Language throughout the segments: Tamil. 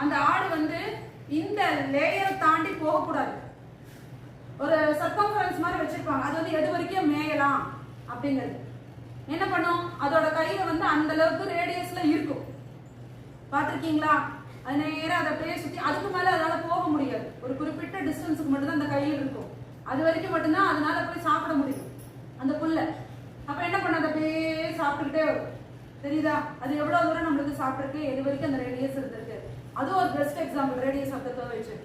அந்த ஆடு வந்து இந்த லேயரை தாண்டி போகக்கூடாது. ஒரு சர்க்கம்ஃபரன்ஸ் மாதிரி வச்சிருப்பாங்க. அது வந்து எது வரைக்கும் மேயலாம் அப்படிங்கிறது. என்ன பண்ணும், அதோட கையில வந்து அந்த அளவுக்கு ரேடியஸ்ல இருக்கும். பார்த்துருக்கீங்களா? அது நேரம் அதை அப்படியே சுற்றி அதுக்கு மேலே அதனால போக முடியாது. ஒரு குறிப்பிட்ட டிஸ்டன்ஸுக்கு மட்டும்தான் அந்த கையில் இருக்கும். அது வரைக்கும் மட்டும்தான் அதனால போய் சாப்பிட முடியும் அந்த புல்லை. அப்போ என்ன பண்ணாது, அப்படியே சாப்பிட்டுக்கிட்டே வரும். தெரியுதா? அது எவ்வளோ தூரம் நம்மளுக்கு சாப்பிட்ருக்கு, எது வரைக்கும் அந்த ரேடியஸ் இருந்திருக்கு. அது ஒரு best example, radius of the curvature.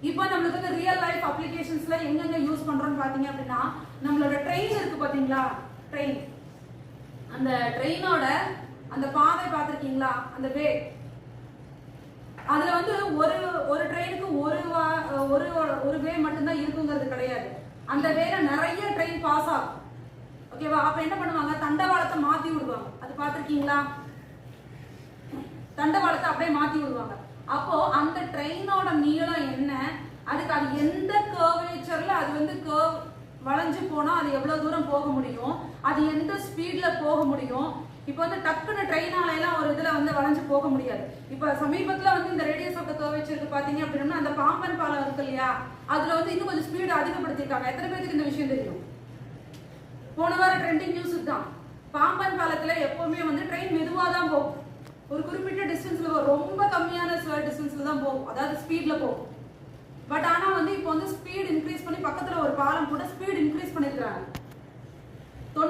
இப்போ நம்மளுக்கு வந்து ரியல் லைஃப் அப்ளிகேஷன்ஸ்ல எங்கெங்க யூஸ் பண்றோம்னு பாத்தீங்க அப்படின்னா, நம்மளோட ட்ரெயின் இருக்கு பாத்தீங்களா, ட்ரெயின். அந்த ட்ரெயினோட அந்த பாதை பார்த்துருக்கீங்களா, அந்த வே. அதுல வந்து ஒரு ட்ரெயினுக்கு ஒரு வே மட்டும்தான் இருக்குங்கிறது கிடையாது. அந்த வேல நிறைய ட்ரெயின் பாஸ் ஆகும். ஓகேவா? அப்ப என்ன பண்ணுவாங்க, தண்டவாளத்தை மாத்தி விடுவாங்க. அது பார்த்துருக்கீங்களா? தண்டவாளத்தை அப்படியே மாத்தி விடுவாங்க. அப்போ அந்த ட்ரெயினோட நீளம் என்ன, அதுக்கு அது எந்த கர்வேச்சர்ல அது வந்து கர்வ் வளைஞ்சு போனா அது எவ்வளவு தூரம் போக முடியும், அது எந்த ஸ்பீட்ல போக முடியும். இப்போ வந்து டக்குன்னு ட்ரெயினால எல்லாம் ஒரு இதுல வந்து வளைஞ்சு போக முடியாது. இப்போ சமீபத்துல வந்து இந்த ரேடியஸ் ஆஃப் த கர்வேச்சருக்கு பாத்தீங்க அப்படின்னா அந்த பாம்பன் பாலம் இருக்கு இல்லையா, அதுல வந்து இன்னும் கொஞ்சம் ஸ்பீடு அதிகப்படுத்திருக்காங்க. எத்தனை பேருக்கு இந்த விஷயம் தெரியும்? போன வாரம் ட்ரெண்டிங் நியூஸ் தான். பாம்பன் பாலத்துல எப்பவுமே வந்து ட்ரெயின் மெதுவா தான் போகும். ஒரு குறிப்பிட்ட டிஸ்டன்ஸ்ல ரொம்ப கம்மியான டிஸ்டன்ஸ்ல தான் போகும், அதாவது ஸ்பீட்ல போகும். பட் ஆனா வந்து இப்போ வந்து ஸ்பீட் இன்க்ரீஸ் பண்ணி பக்கத்துல ஒரு பாலம் கூட ஸ்பீட் இன்க்ரீஸ் பண்ணிருக்காங்க.